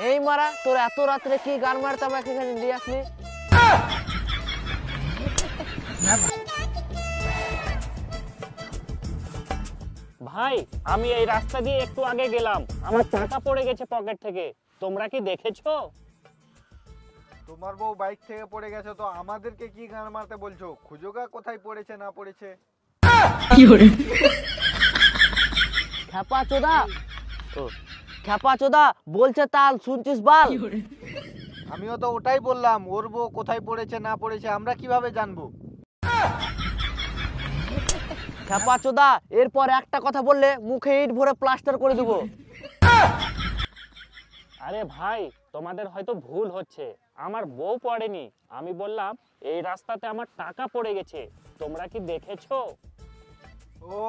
এই মারা তোর এত রাত্রে কি গান মারতে আমাকে এখানে নিয়ে আসলি? ভাই আমি এই রাস্তা দিয়ে একটু আগে গেলাম, আমার টাকা পড়ে গেছে পকেট থেকে, তোমরা কি দেখেছো? তোমার বউ বাইক থেকে পড়ে গেছে তো আমাদেরকে কি গান মারতে বলছো? খুঁজোগা কোথায় পড়েছে না পড়েছে। খ্যাপা চোদা, খ্যাপা চোদা বলছে তাল শুনছিস বাল? আমিও তো ওটাই বললাম, ওর বউ কোথায় পড়েছে না পড়েছে আমরা কিভাবে জানবো? খ্যাপা চোদা এরপর একটা কথা বললে মুখে ইট ভরে প্লাস্টার করে দেবো। আরে ভাই তোমাদের হয়তো ভুল হচ্ছে, আমার বউ পড়েনি, আমি বললাম এই রাস্তাতে আমার টাকা পড়ে গেছে, তোমরা কি দেখেছো? ও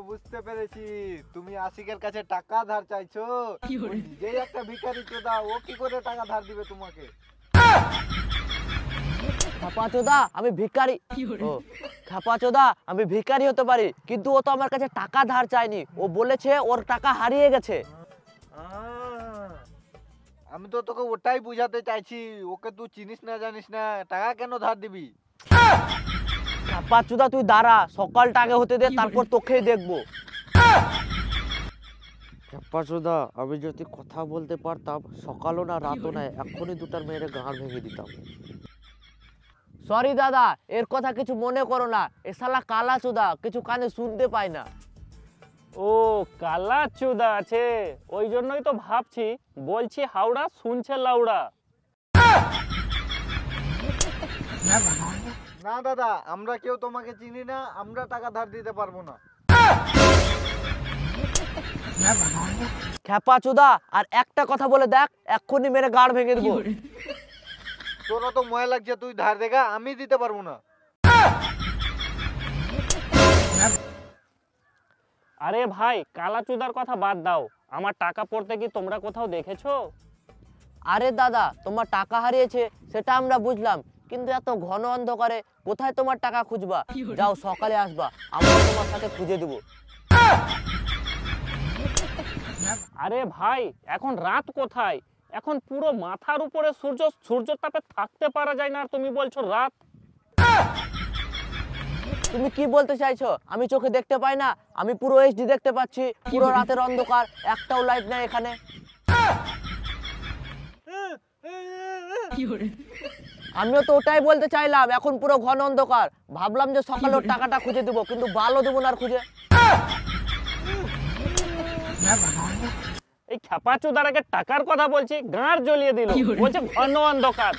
বুঝতে পেরেছি, তুমি আশিকের কাছে টাকা ধার চাইছো। ও নিজেই একটা ভিখারি চোদা, ও কি করে টাকা ধার দিবে তোমাকে? খ্যাপা চোদা আমি ভিখারি, ও খ্যাপা চোদা আমি ভিখারি হতে পারি, কিন্তু ও তো আমার কাছে টাকা ধার চায়নি, ও বলেছে ওর টাকা হারিয়ে গেছে। আমি তো তোকে ওটাই বুঝাতে চাইছি, ওকে তুই চিনিস না জানিস না, টাকা কেন ধার দিবি? খ্যাপা চোদা তুই দাঁড়া, সকালটা আগে হতে দে, তারপর তোকেই দেখবো। খ্যাপা চোদা আমি যদি কথা বলতে পারতাম, সকালও না রাতও না এখনই দুটার মেয়ের গাঁড় ভেঙে দিতাম। সরি দাদা, এর কথা কিছু মনে করো না, এ শালা কালা চোদা কিছু কানে শুনতে পায় না। ও কালা চুদা আছে, ওই জন্যই তো ভাবছি, বলছি হাওড়া শুনছে লাউড়া। না দাদা, আমরা কেউ তোমাকে চিনি না, আমরা টাকা ধার দিতে পারবো না। খ্যাপা চোদা আর একটা কথা বলে দেখ, এক্ষুনি মেরে গাঁড় ভেঙে দেবো। তোরা তো ময় লাগছে, তুই ধার দেখা, আমি দিতে পারবো না। আরে ভাই কালা চুদার কথা বাদ দাও, আমার টাকা পড়তে কি তোমরা কোথাও দেখেছো? আরে দাদা তোমার টাকা হারিয়েছে সেটা আমরা বুঝলাম, কিন্তু এত ঘন অন্ধকারে কোথায় তোমার টাকা খুঁজবা? যাও সকালে আসবা, আমরা তোমার সাথে খুঁজে দেবো। আরে ভাই এখন রাত কোথায়, এখন পুরো মাথার উপরে সূর্য তাপে থাকতে পারা যায় না, আর তুমি বলছো রাত? তুমি কি বলতে চাইছো? আমি চোখে দেখতে পাই না? আমি পুরো এইচডি দেখতে পাচ্ছি, পুরো রাতের অন্ধকার, একটাও লাইট নেই এখানে। আমিও তো ওটাই বলতে চাইলাম, এখন পুরো ঘন অন্ধকার, ভাবলাম যে সকালে ওর টাকাটা খুঁজে দেবো, কিন্তু বালও দেবো না আর খুঁজে। এই খ্যাপা চুদার আগে টাকার কথা বলছি, গাঁড় জ্বলিয়ে দিল, বলছে ঘন অন্ধকার।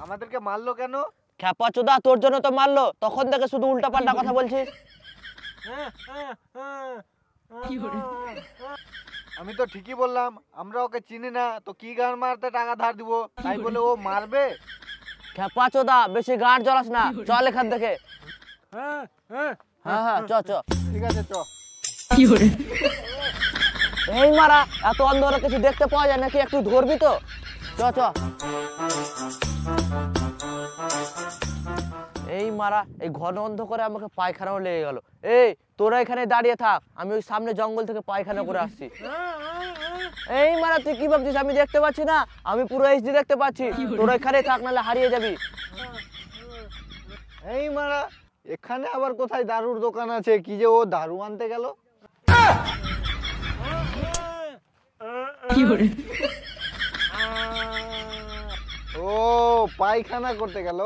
আমাদেরকে মারলো কেন? খ্যাপা চোদা তোর জন্য তো মারলো, তখন থেকে শুধু উল্টা পাল্টা কথা বলছিস। আমি তো ঠিকই বললাম, আমরা ওকে চিনি না, তো কি গান মারতে টাকা ধার দিব, তাই বলে ও মারবে? খ্যাপা চোদা বেশি গাঁড় জ্বলাস না, চল এখান থেকে। হ্যাঁ হ্যাঁ চ চ। ঠিক আছে চ। এই মারা এত অন্ধকারে কিছু দেখতে পাওয়া যায় নাকি, একটু ধরবি তো? চ চ। এই মারা এই ঘন অন্ধকারে আমাকে পায়খানাও লেগে গেল। এই তোরা এখানে দাঁড়িয়ে থাক, আমি ওই সামনে জঙ্গল থেকে পায়খানা করে আসছি। এই মারা তুই কি ভাবছিস আমি দেখতে পাচ্ছি না? আমি পুরো এইচডি দেখতে পাচ্ছি, তোরা এখানে থাক নাহলে হারিয়ে যাবি। এই মারা এখানে আবার কোথায় দারুর দোকান আছে, কি যে ও দারু আনতে গেল? ও পায়খানা করতে গেল।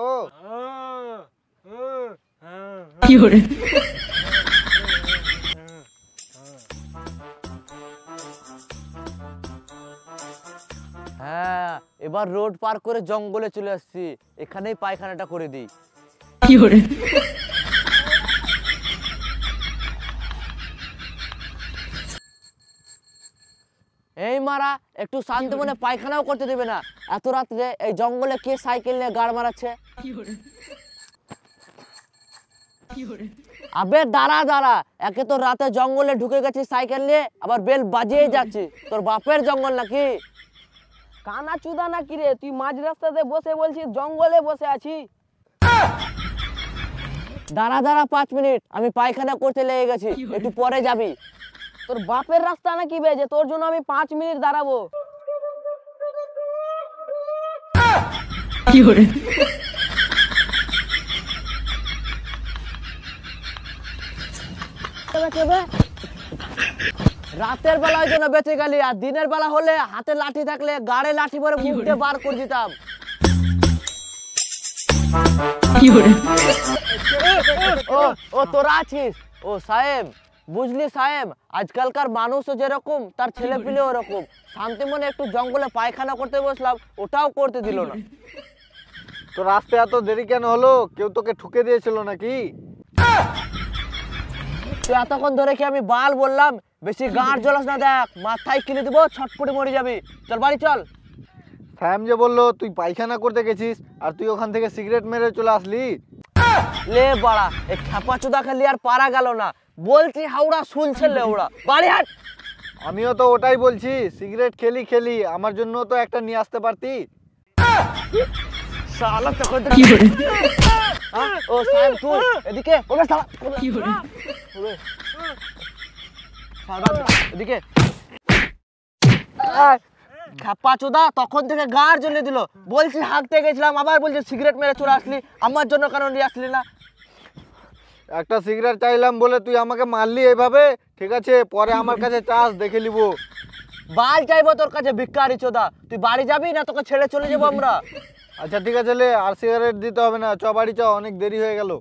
হ্যাঁ এবার রোড পার করে জঙ্গলে চলে আসছি, এখানেই পায়খানাটা করে দিই। এই মারা একটু শান্তি মনে পায়খানাও করতে দেবে না, এত রাত্রে এই জঙ্গলে কে সাইকেল নিয়ে গাড় মারাচ্ছে? আবে দাঁড়া দাঁড়া, একে তো রাতে জঙ্গলে ঢুকে গেছিস সাইকেল নিয়ে, আবার বেল বাজিয়ে যাচ্ছিস, তোর বাপের জঙ্গল নাকি? কানা চুদা না কি রে, তুই মাঝ রাস্তাতে বসে বলছিস জঙ্গলে বসে আছি। দাঁড়া দাঁড়া 5 মিনিট, আমি পায়খানা করতে লেগে গেছি, একটু পরে যাবি। তোর বাপের রাস্তা না কি বে যে তোর জন্য আমি 5 মিনিট দাঁড়াবো? রাতের বেলায় জন্য বেঁচে গেলি, আর দিনের বেলা হলে হাতে লাঠি থাকলে গাড়ে লাঠি ভরে মুখে বার করে দিতাম। ও তোরা আছিস? ও সাহেব, বুঝলি সাহেব, আজকালকার মানুষও যেরকম তার ছেলে পিলে ওরকম। শান্তি মনে একটু জঙ্গলে পায়খানা করতে বসলাম, ওটাও করতে দিল না। তো রাস্তায় এত দেরি কেন হলো? কেউ তোকে ঠুকে দিয়েছিল নাকি? তুই এতক্ষণ ধরে কি আমি বাল বললাম? বেশি গাঁট জ্বলাস না, দেখ মাথায় কিনে দিব, ছটপটে মরে যাবি। চল বাড়ি চল। স্যাম যে বললো তুই পায়খানা করতে গেছিস আর তুই ওখান থেকে সিগারেট মেরে চলে আসলি। লে বাড়া, এই খেপা চুদা খেলি আর পারা গেল না। বলছি হাওড়া শুনছে লেউড়া, বাড়ি হাট। আমিও তো ওটাই বলছি, সিগারেট খেলি আমার জন্য তো একটা নিয়ে আসতে পারতি। শালা তখন ও সাহেব তুই এদিকে ওরে শালা কি হলো এদিকে। খাপা চোদা তখন থেকে গাড় জ্বলে দিল। বলছি হাঁকতে গেছিলাম, আবার বলছি সিগারেট মেরে চলে আসলি, আমার জন্য কেন নিয়ে আসলি না? একটা সিগারেট চাইলাম বলে তুই আমাকে মারলি এইভাবে? ঠিক আছে, পরে আমার কাছে চাস, দেখে নিব। বাল চাইবো তোর কাছে ভিক্ষারি চোদা? তুই বাড়ি যাবি না তোকে ছেড়ে চলে যাবো আমরা? আচ্ছা ঠিক আছে, লে আর সিগারেট দিতে হবে না, চ বাড়ি চ, অনেক দেরি হয়ে গেল।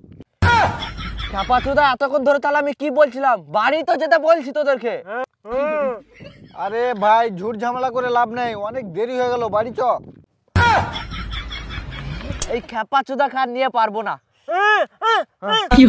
খাপা চোদা এতক্ষণ ধরে তাহলে আমি কি বলছিলাম? বাড়ি তো যেতে বলছি তোদেরকে। আরে ভাই, ঝুট ঝামেলা করে লাভ নেই, অনেক দেরি হয়ে গেল, বাড়ি চ। এই খেপা চোদা খান নিয়ে পারবো না। কি